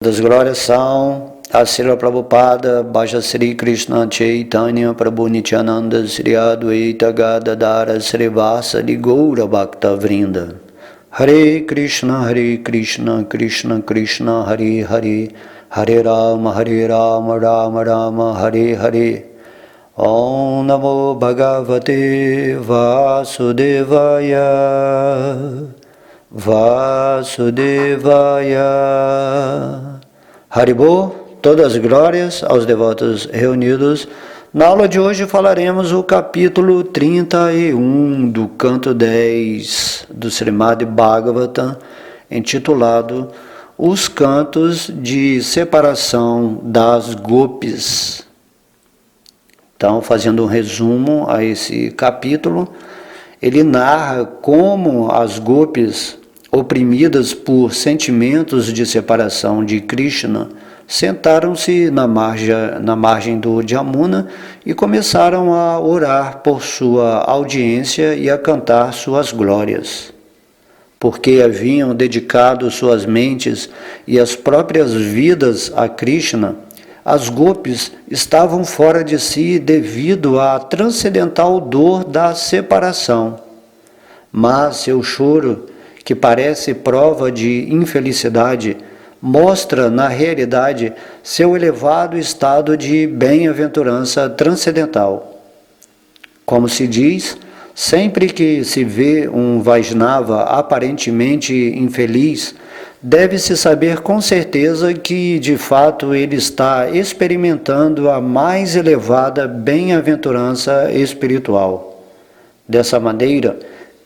Das glórias são a Srila Prabhupada, Bhaja Sri Krishna Chaitanya Prabhu Nityananda Sri Advaita Gadadara Srivasadi Gaura Bhakta Vrinda. Hare Krishna, Krishna Krishna, Hare Hare, Hare Rama, Rama Rama, Hare Hare. Om Namo Bhagavate Vasudevaya. Vasudevaya. Haribô, todas as glórias aos devotos reunidos. Na aula de hoje falaremos o capítulo 31 do canto 10 do Srimad Bhagavatam, intitulado Os Cantos de Separação das Gopis. Então, fazendo um resumo a esse capítulo, ele narra como as gopis, oprimidas por sentimentos de separação de Krishna, sentaram-se na margem do Jamuna e começaram a orar por sua audiência e a cantar suas glórias. Porque haviam dedicado suas mentes e as próprias vidas a Krishna, as gopis estavam fora de si devido à transcendental dor da separação. Mas seu choro, que parece prova de infelicidade, mostra na realidade seu elevado estado de bem-aventurança transcendental. Como se diz, sempre que se vê um Vaishnava aparentemente infeliz, deve-se saber com certeza que, de fato, ele está experimentando a mais elevada bem-aventurança espiritual. Dessa maneira,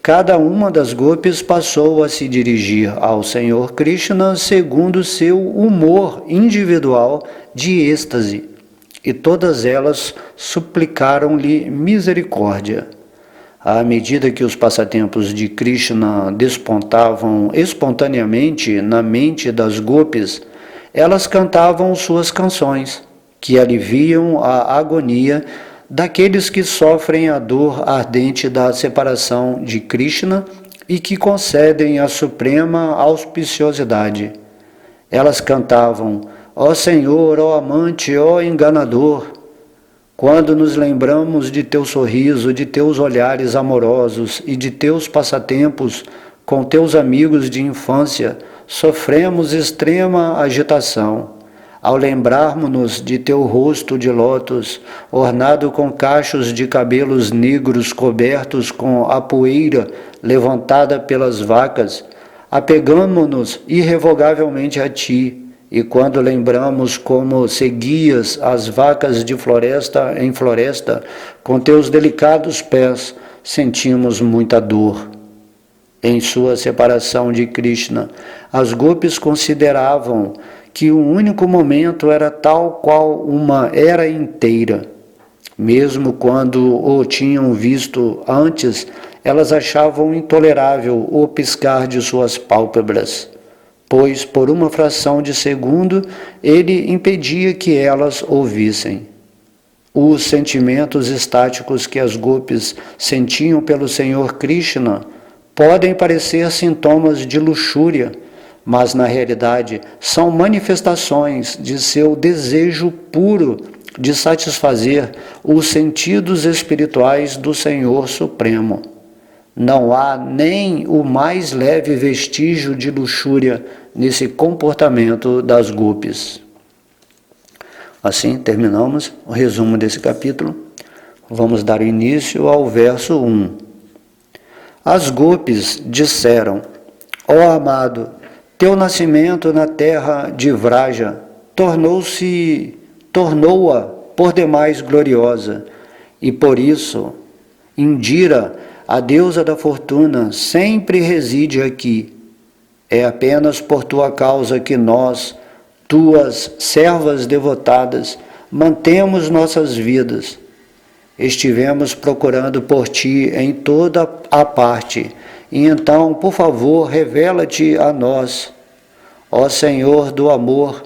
cada uma das gopis passou a se dirigir ao Senhor Krishna segundo seu humor individual de êxtase, e todas elas suplicaram-lhe misericórdia. À medida que os passatempos de Krishna despontavam espontaneamente na mente das gopis, elas cantavam suas canções, que aliviam a agonia daqueles que sofrem a dor ardente da separação de Krishna e que concedem a suprema auspiciosidade. Elas cantavam: ó Senhor, ó amante, ó enganador, quando nos lembramos de teu sorriso, de teus olhares amorosos e de teus passatempos com teus amigos de infância, sofremos extrema agitação. Ao lembrarmos-nos de teu rosto de lótus, ornado com cachos de cabelos negros cobertos com a poeira levantada pelas vacas, apegamo-nos irrevogavelmente a ti, e quando lembramos como seguias as vacas de floresta em floresta, com teus delicados pés, sentimos muita dor. Em sua separação de Krishna, as gopis consideravam que o único momento era tal qual uma era inteira. Mesmo quando o tinham visto antes, elas achavam intolerável o piscar de suas pálpebras, pois por uma fração de segundo ele impedia que elas ouvissem. Os sentimentos estáticos que as gopis sentiam pelo Senhor Krishna podem parecer sintomas de luxúria, mas na realidade são manifestações de seu desejo puro de satisfazer os sentidos espirituais do Senhor Supremo. Não há nem o mais leve vestígio de luxúria nesse comportamento das gopis. Assim, terminamos o resumo desse capítulo. Vamos dar início ao verso 1. As gopis disseram: ó amado, teu nascimento na terra de Vraja tornou-a por demais gloriosa, e por isso Indira, a deusa da fortuna, sempre reside aqui. É apenas por tua causa que nós, tuas servas devotadas, mantemos nossas vidas. Estivemos procurando por ti em toda a parte, e então, por favor, revela-te a nós. Ó Senhor do amor,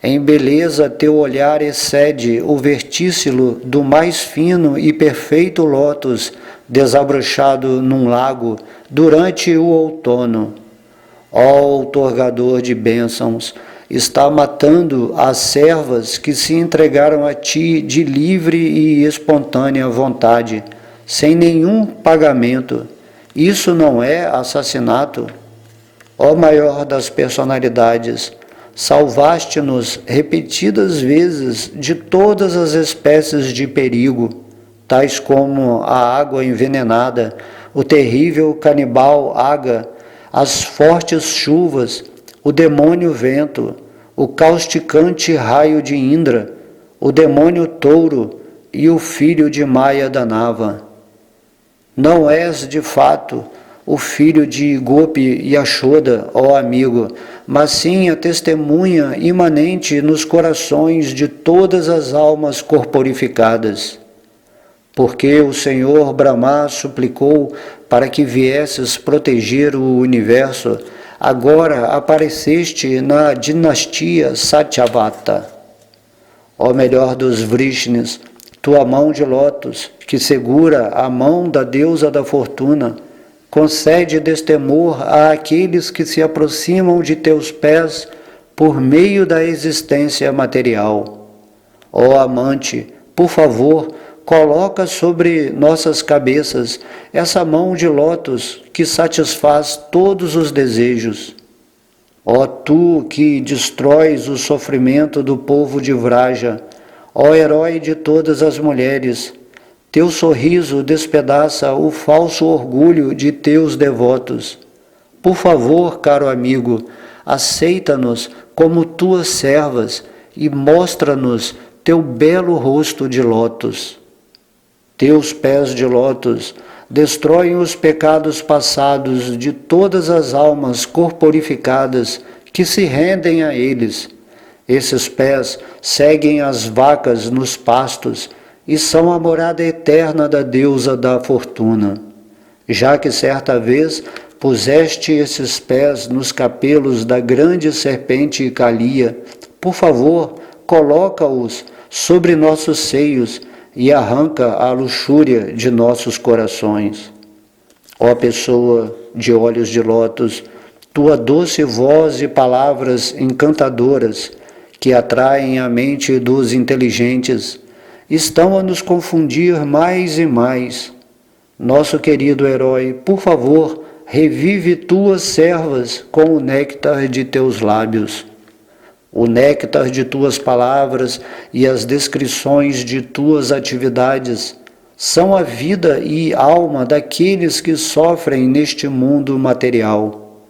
em beleza teu olhar excede o vertícilo do mais fino e perfeito lótus desabrochado num lago durante o outono. Ó outorgador de bênçãos, está matando as servas que se entregaram a ti de livre e espontânea vontade, sem nenhum pagamento. Isso não é assassinato? Ó maior das personalidades, salvaste-nos repetidas vezes de todas as espécies de perigo, tais como a água envenenada, o terrível canibal Aga, as fortes chuvas, o demônio vento, o causticante raio de Indra, o demônio touro e o filho de Maia Danava. Não és, de fato, o filho de Gopi e Yashoda, ó amigo, mas sim a testemunha imanente nos corações de todas as almas corporificadas. Porque o Senhor Brahma suplicou para que viesses proteger o universo, agora apareceste na dinastia Satyavata. Ó melhor dos Vrishnis, tua mão de lótus, que segura a mão da deusa da fortuna, concede destemor àqueles que se aproximam de teus pés por meio da existência material. Ó amante, por favor, coloca sobre nossas cabeças essa mão de lótus que satisfaz todos os desejos. Ó tu que destróis o sofrimento do povo de Vraja, ó herói de todas as mulheres, teu sorriso despedaça o falso orgulho de teus devotos. Por favor, caro amigo, aceita-nos como tuas servas e mostra-nos teu belo rosto de lótus. Teus pés de lótus destroem os pecados passados de todas as almas corporificadas que se rendem a eles. Esses pés seguem as vacas nos pastos e são a morada eterna da deusa da fortuna. Já que certa vez puseste esses pés nos capelos da grande serpente Kalia, por favor, coloca-os sobre nossos seios e arranca a luxúria de nossos corações. Ó pessoa de olhos de lótus, tua doce voz e palavras encantadoras, que atraem a mente dos inteligentes, estão a nos confundir mais e mais. Nosso querido herói, por favor, revive tuas servas com o néctar de teus lábios. O néctar de tuas palavras e as descrições de tuas atividades são a vida e alma daqueles que sofrem neste mundo material.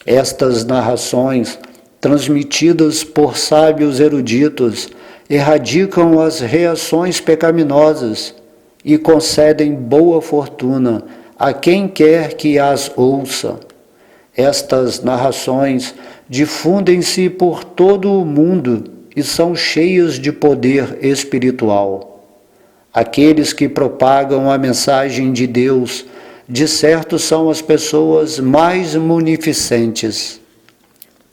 Estas narrações, transmitidas por sábios eruditos, erradicam as reações pecaminosas e concedem boa fortuna a quem quer que as ouça. Estas narrações difundem-se por todo o mundo e são cheias de poder espiritual. Aqueles que propagam a mensagem de Deus, de certo são as pessoas mais munificentes.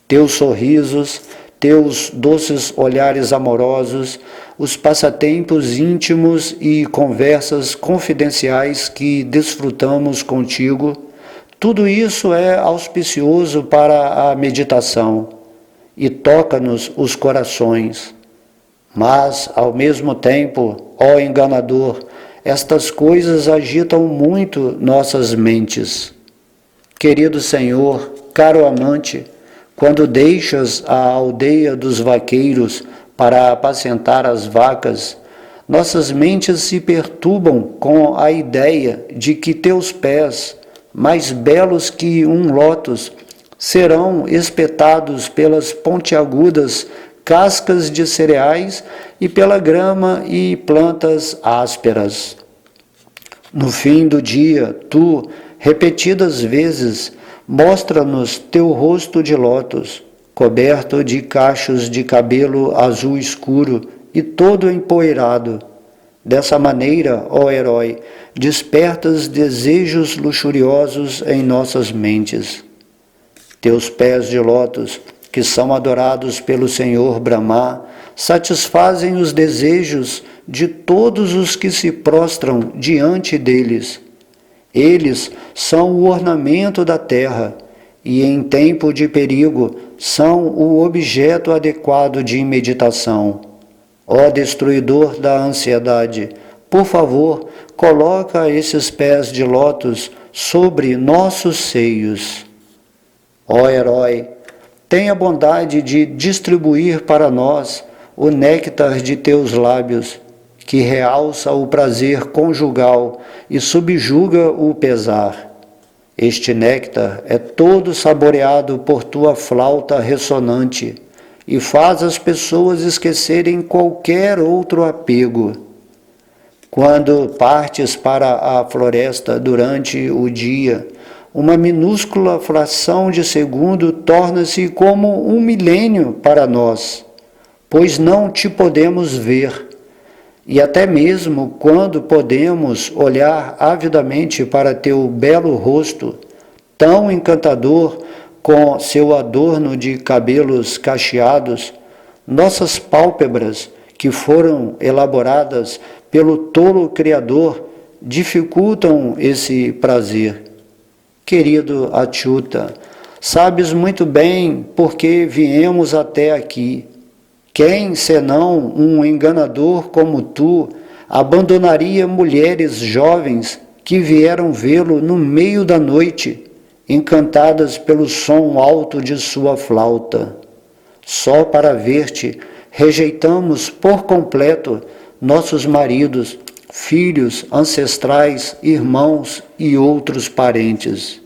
Teus sorrisos, teus doces olhares amorosos, os passatempos íntimos e conversas confidenciais que desfrutamos contigo, tudo isso é auspicioso para a meditação e toca-nos os corações. Mas, ao mesmo tempo, ó enganador, estas coisas agitam muito nossas mentes. Querido Senhor, caro amante, quando deixas a aldeia dos vaqueiros para apacentar as vacas, nossas mentes se perturbam com a ideia de que teus pés, mais belos que um lótus, serão espetados pelas pontiagudas cascas de cereais e pela grama e plantas ásperas. No fim do dia, tu, repetidas vezes, mostra-nos teu rosto de lótus, coberto de cachos de cabelo azul escuro e todo empoeirado. Dessa maneira, ó herói, despertas desejos luxuriosos em nossas mentes. Teus pés de lótus, que são adorados pelo Senhor Brahma, satisfazem os desejos de todos os que se prostram diante deles. Eles são o ornamento da terra e, em tempo de perigo, são o objeto adequado de meditação. Ó destruidor da ansiedade, por favor, coloca esses pés de lótus sobre nossos seios. Ó herói, tenha bondade de distribuir para nós o néctar de teus lábios, que realça o prazer conjugal e subjuga o pesar. Este néctar é todo saboreado por tua flauta ressonante e faz as pessoas esquecerem qualquer outro apego. Quando partes para a floresta durante o dia, uma minúscula fração de segundo torna-se como um milênio para nós, pois não te podemos ver. E até mesmo quando podemos olhar avidamente para teu belo rosto, tão encantador com seu adorno de cabelos cacheados, nossas pálpebras, que foram elaboradas pelo tolo Criador, dificultam esse prazer. Querido Achyuta, sabes muito bem por que viemos até aqui. Quem, senão um enganador como tu, abandonaria mulheres jovens que vieram vê-lo no meio da noite, encantadas pelo som alto de sua flauta? Só para ver-te, rejeitamos por completo nossos maridos, filhos, ancestrais, irmãos e outros parentes.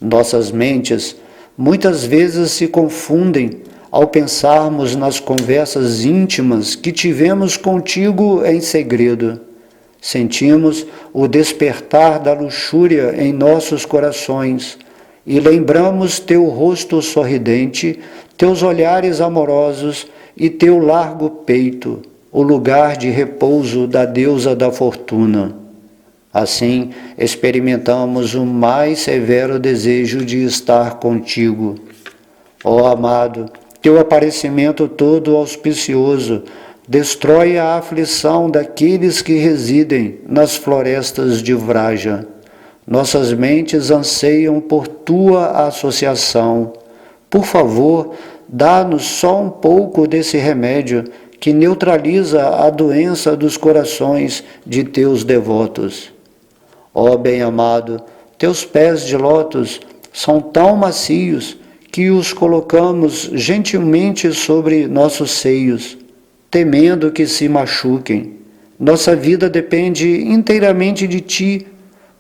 Nossas mentes muitas vezes se confundem ao pensarmos nas conversas íntimas que tivemos contigo em segredo. Sentimos o despertar da luxúria em nossos corações e lembramos teu rosto sorridente, teus olhares amorosos e teu largo peito, o lugar de repouso da deusa da fortuna. Assim, experimentamos o mais severo desejo de estar contigo. Ó amado, teu aparecimento todo auspicioso destrói a aflição daqueles que residem nas florestas de Vraja. Nossas mentes anseiam por tua associação. Por favor, dá-nos só um pouco desse remédio que neutraliza a doença dos corações de teus devotos. Ó bem-amado, teus pés de lótus são tão macios que os colocamos gentilmente sobre nossos seios, temendo que se machuquem. Nossa vida depende inteiramente de ti,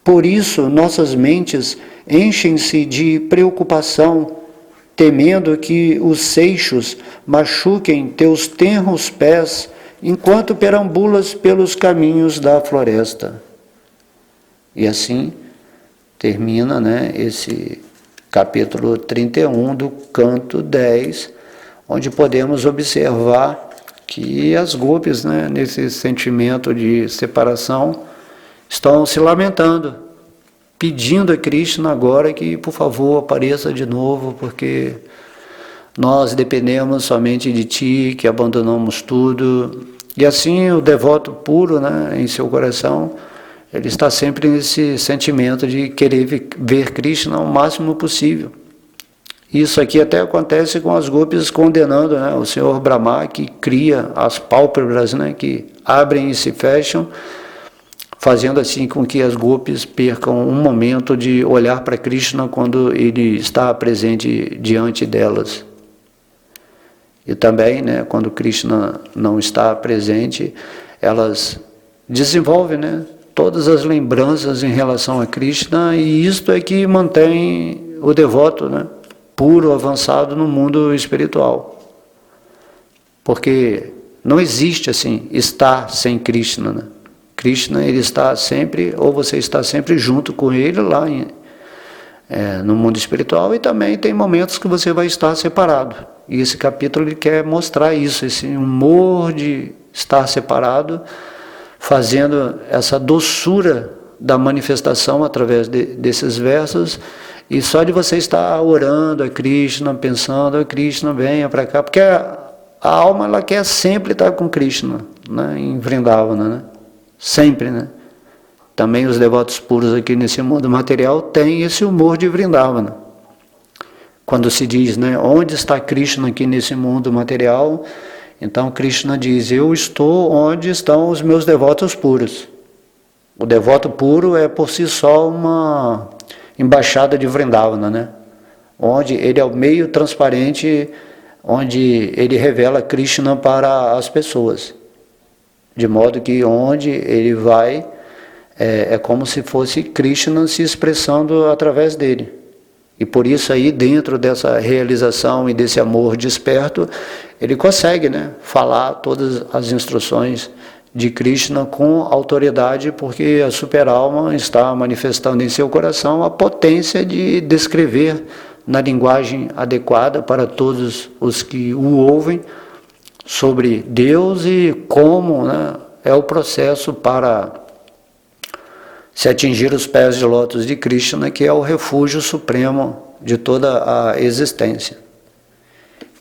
por isso nossas mentes enchem-se de preocupação, temendo que os seixos machuquem teus tenros pés enquanto perambulas pelos caminhos da floresta. E assim termina, esse capítulo 31 do canto 10, onde podemos observar que as gopis, nesse sentimento de separação, estão se lamentando, pedindo a Krishna agora que, por favor, apareça de novo, porque nós dependemos somente de ti, que abandonamos tudo. E assim o devoto puro, em seu coração, ele está sempre nesse sentimento de querer ver Krishna o máximo possível. Isso aqui até acontece com as gopis condenando o Senhor Brahma, que cria as pálpebras, que abrem e se fecham, fazendo assim com que as gopis percam um momento de olhar para Krishna quando ele está presente diante delas. E também, quando Krishna não está presente, elas desenvolvem, todas as lembranças em relação a Krishna, e isto é que mantém o devoto, puro, avançado no mundo espiritual. Porque não existe assim, estar sem Krishna. Krishna, ele está sempre, ou você está sempre junto com ele lá no mundo espiritual, e também tem momentos que você vai estar separado. E esse capítulo ele quer mostrar isso, esse humor de estar separado, fazendo essa doçura da manifestação através desses versos, e só de você estar orando a Krishna, pensando, Krishna, venha para cá, porque a alma ela quer sempre estar com Krishna, em Vrindavana, sempre, Também os devotos puros aqui nesse mundo material têm esse humor de Vrindavana. Quando se diz, né, onde está Krishna aqui nesse mundo material, então Krishna diz, eu estou onde estão os meus devotos puros. O devoto puro é por si só uma embaixada de Vrindavana, né? Onde ele é o meio transparente, onde ele revela Krishna para as pessoas. De modo que onde ele vai, é como se fosse Krishna se expressando através dele. E por isso aí, dentro dessa realização e desse amor desperto, ele consegue, né, falar todas as instruções de Krishna com autoridade, porque a superalma está manifestando em seu coração a potência de descrever na linguagem adequada para todos os que o ouvem sobre Deus e como, né, é o processo para se atingir os pés de lótus de Krishna, que é o refúgio supremo de toda a existência.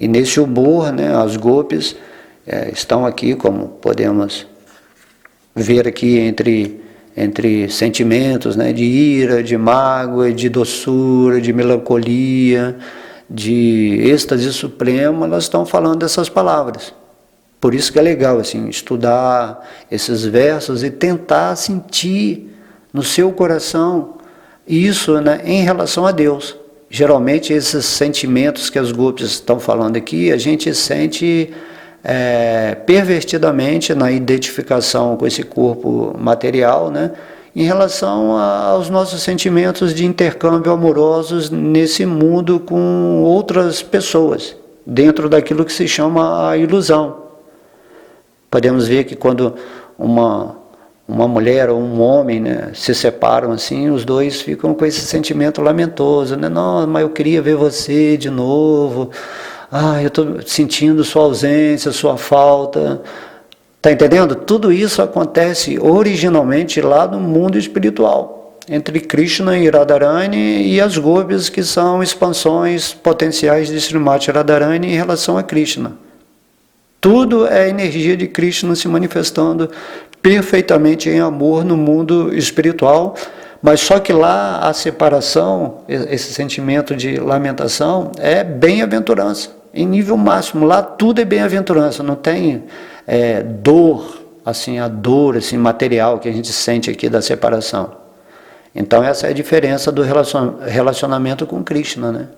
E nesse humor, né, as gopis estão aqui, como podemos ver aqui, entre sentimentos, né, de ira, de mágoa, de doçura, de melancolia, de êxtase supremo, elas estão falando dessas palavras. Por isso que é legal assim, estudar esses versos e tentar sentir no seu coração isso, né, em relação a Deus. Geralmente esses sentimentos que as gopis estão falando aqui, a gente sente pervertidamente na identificação com esse corpo material, né, em relação aos nossos sentimentos de intercâmbio amorosos nesse mundo com outras pessoas, dentro daquilo que se chama a ilusão. Podemos ver que quando uma mulher ou um homem, né, se separam assim, os dois ficam com esse sentimento lamentoso, né? Não, mas eu queria ver você de novo, eu estou sentindo sua ausência, sua falta. Está entendendo? Tudo isso acontece originalmente lá no mundo espiritual, entre Krishna e Radharani e as gopis, que são expansões potenciais de Srimati Radharani em relação a Krishna. Tudo é energia de Krishna se manifestando perfeitamente em amor no mundo espiritual, mas só que lá a separação, esse sentimento de lamentação, é bem-aventurança, em nível máximo. Lá tudo é bem-aventurança, não tem dor, assim, a dor assim, material que a gente sente aqui da separação. Então essa é a diferença do relacionamento com Krishna, né?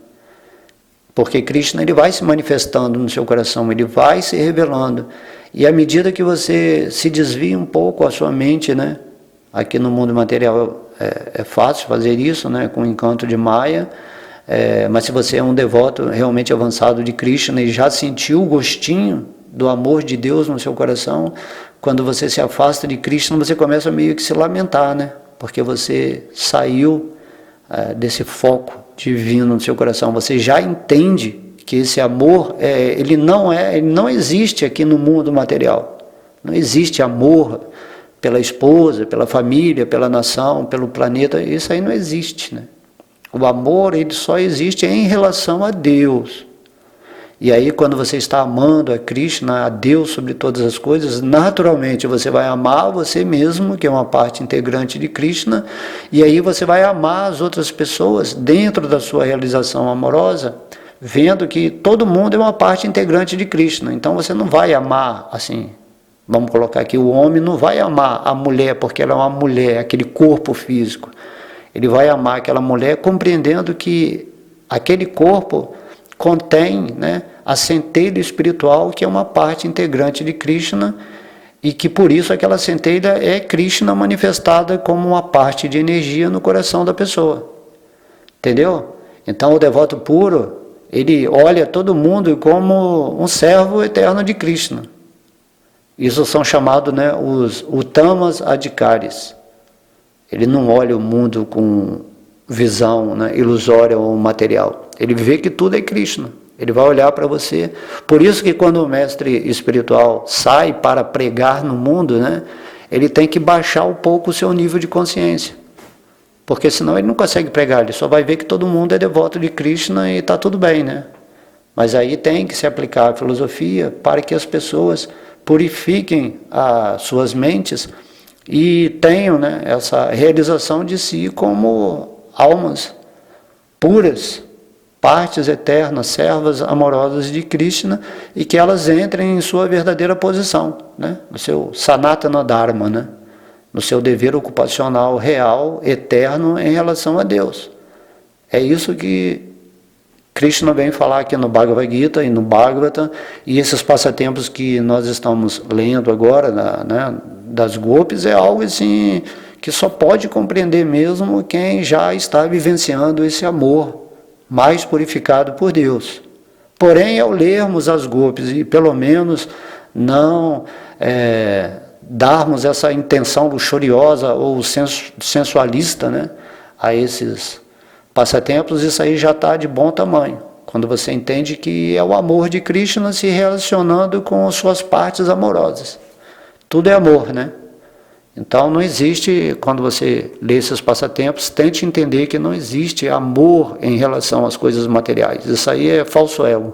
Porque Krishna, ele vai se manifestando no seu coração, ele vai se revelando. E à medida que você se desvia um pouco a sua mente, né? Aqui no mundo material é fácil fazer isso, né? Com o encanto de Maya. Mas se você é um devoto realmente avançado de Krishna e já sentiu o gostinho do amor de Deus no seu coração, quando você se afasta de Krishna, você começa meio que se lamentar, né? Porque você saiu desse foco divino no seu coração. Você já entende que esse amor, ele não existe aqui no mundo material. Não existe amor pela esposa, pela família, pela nação, pelo planeta. Isso aí não existe, né? O amor, ele só existe em relação a Deus. E aí, quando você está amando a Krishna, a Deus sobre todas as coisas, naturalmente você vai amar você mesmo, que é uma parte integrante de Krishna, e aí você vai amar as outras pessoas dentro da sua realização amorosa, vendo que todo mundo é uma parte integrante de Krishna. Então você não vai amar, assim, vamos colocar aqui, o homem não vai amar a mulher porque ela é uma mulher, aquele corpo físico. Ele vai amar aquela mulher compreendendo que aquele corpo contém, né, a centelha espiritual, que é uma parte integrante de Krishna, e que por isso aquela centelha é Krishna manifestada como uma parte de energia no coração da pessoa. Entendeu? Então o devoto puro, ele olha todo mundo como um servo eterno de Krishna. Isso são chamados, né, os Uttamas Adhikaris. Ele não olha o mundo com visão, né, ilusória ou material. Ele vê que tudo é Krishna. Ele vai olhar para você. Por isso que quando o mestre espiritual sai para pregar no mundo, né, ele tem que baixar um pouco o seu nível de consciência. Porque senão ele não consegue pregar. Ele só vai ver que todo mundo é devoto de Krishna e está tudo bem, né? Mas aí tem que se aplicar a filosofia para que as pessoas purifiquem as suas mentes e tenham, né, essa realização de si como almas puras, partes eternas, servas amorosas de Krishna, e que elas entrem em sua verdadeira posição, né? No seu Sanatana Dharma, né? No seu dever ocupacional real, eterno, em relação a Deus. É isso que Krishna vem falar aqui no Bhagavad Gita e no Bhagavata, e esses passatempos que nós estamos lendo agora, né, das Gopis, é algo assim que só pode compreender mesmo quem já está vivenciando esse amor mais purificado por Deus. Porém, ao lermos as Gopis e pelo menos não darmos essa intenção luxuriosa ou sensualista, né, a esses passatempos, isso aí já está de bom tamanho. Quando você entende que é o amor de Krishna se relacionando com suas partes amorosas. Tudo é amor, né? Então não existe, quando você lê esses passatempos, tente entender que não existe amor em relação às coisas materiais. Isso aí é falso ego,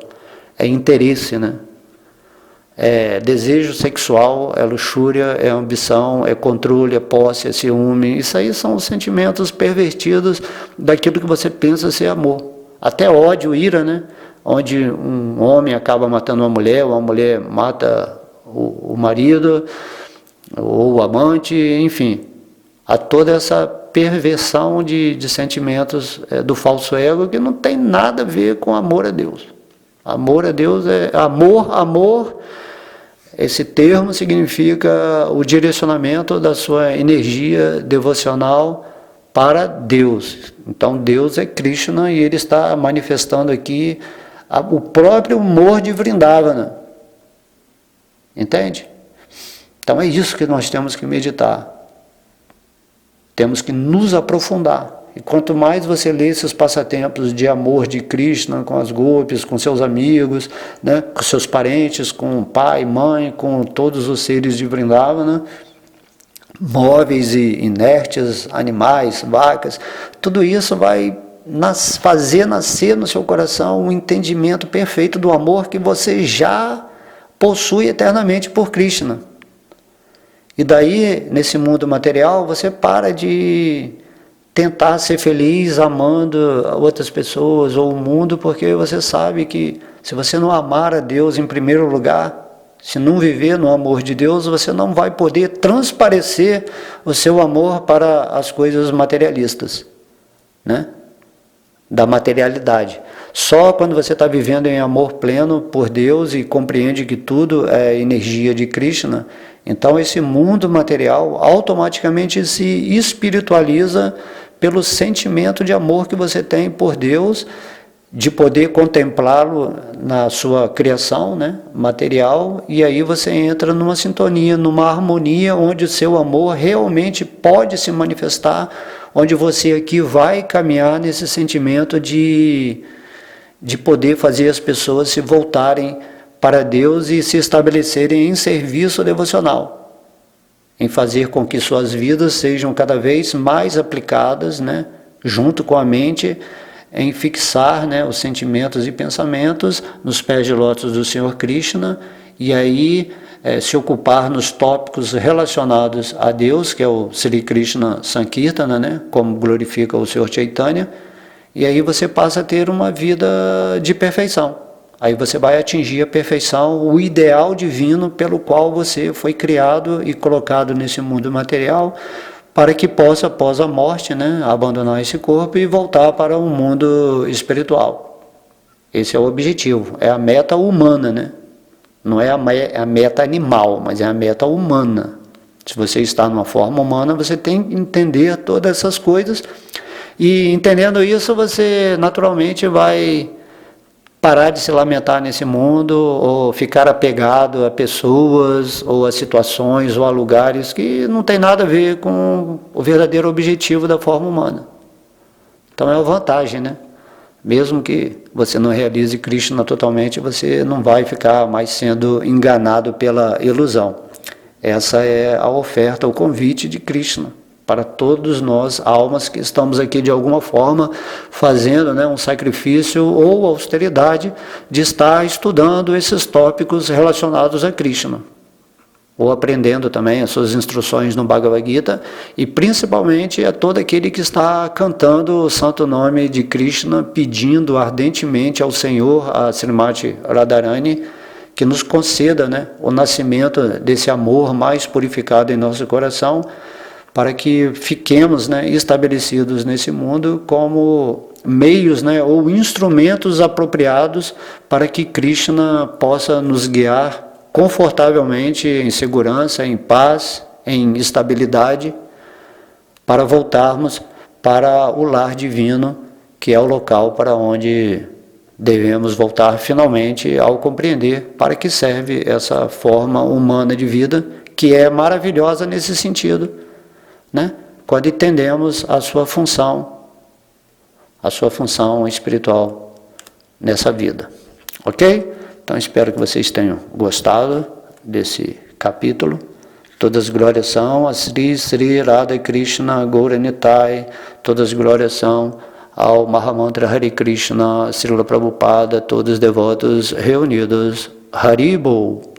é interesse, né? É desejo sexual, é luxúria, é ambição, é controle, é posse, é ciúme. Isso aí são os sentimentos pervertidos daquilo que você pensa ser amor. Até ódio, ira, né? Onde um homem acaba matando uma mulher mata o marido ou o amante, enfim. Há toda essa perversão de sentimentos do falso ego que não tem nada a ver com amor a Deus. Amor a Deus é amor. Esse termo significa o direcionamento da sua energia devocional para Deus. Então Deus é Krishna e Ele está manifestando aqui o próprio humor de Vrindavana. Entende? Então é isso que nós temos que meditar. Temos que nos aprofundar. E quanto mais você lê esses passatempos de amor de Krishna com as Gopis, com seus amigos, né, com seus parentes, com o pai, mãe, com todos os seres de Vrindavana, móveis e inertes, animais, vacas, tudo isso vai fazer nascer no seu coração um entendimento perfeito do amor que você já possui eternamente por Krishna. E daí, nesse mundo material, você para de tentar ser feliz amando outras pessoas ou o mundo, porque você sabe que se você não amar a Deus em primeiro lugar, se não viver no amor de Deus, você não vai poder transparecer o seu amor para as coisas materialistas, né? Da materialidade. Só quando você está vivendo em amor pleno por Deus e compreende que tudo é energia de Krishna, então esse mundo material automaticamente se espiritualiza pelo sentimento de amor que você tem por Deus, de poder contemplá-lo na sua criação, né, material, e aí você entra numa sintonia, numa harmonia onde o seu amor realmente pode se manifestar, onde você aqui vai caminhar nesse sentimento de poder fazer as pessoas se voltarem para Deus e se estabelecerem em serviço devocional, em fazer com que suas vidas sejam cada vez mais aplicadas, né, junto com a mente, em fixar, né, os sentimentos e pensamentos nos pés de lótus do Senhor Krishna, e aí se ocupar nos tópicos relacionados a Deus, que é o Sri Krishna Sankirtana, né, como glorifica o Senhor Chaitanya, e aí você passa a ter uma vida de perfeição. Aí você vai atingir a perfeição, o ideal divino pelo qual você foi criado e colocado nesse mundo material, para que possa, após a morte, né, abandonar esse corpo e voltar para o mundo espiritual. Esse é o objetivo, é a meta humana, né? Não é a meta animal, mas é a meta humana. Se você está numa forma humana, você tem que entender todas essas coisas, e entendendo isso, você naturalmente vai parar de se lamentar nesse mundo, ou ficar apegado a pessoas, ou a situações, ou a lugares que não tem nada a ver com o verdadeiro objetivo da forma humana. Então é uma vantagem, né? Mesmo que você não realize Krishna totalmente, você não vai ficar mais sendo enganado pela ilusão. Essa é a oferta, o convite de Krishna para todos nós, almas que estamos aqui de alguma forma fazendo, né, um sacrifício ou austeridade de estar estudando esses tópicos relacionados a Krishna. ou aprendendo também as suas instruções no Bhagavad Gita, e principalmente a todo aquele que está cantando o santo nome de Krishna, pedindo ardentemente ao Senhor, a Srimati Radharani, que nos conceda, né, o nascimento desse amor mais purificado em nosso coração, para que fiquemos, né, estabelecidos nesse mundo como meios, né, ou instrumentos apropriados para que Krishna possa nos guiar confortavelmente, em segurança, em paz, em estabilidade, para voltarmos para o lar divino, que é o local para onde devemos voltar finalmente ao compreender para que serve essa forma humana de vida, que é maravilhosa nesse sentido, né? Quando entendemos a sua função espiritual nessa vida. Ok? Então espero que vocês tenham gostado desse capítulo. Todas as glórias são a Sri Sri Radha Krishna Gauranitai, todas as glórias são ao Mahamantra Hare Krishna, Srila Prabhupada, todos os devotos reunidos. Haribol.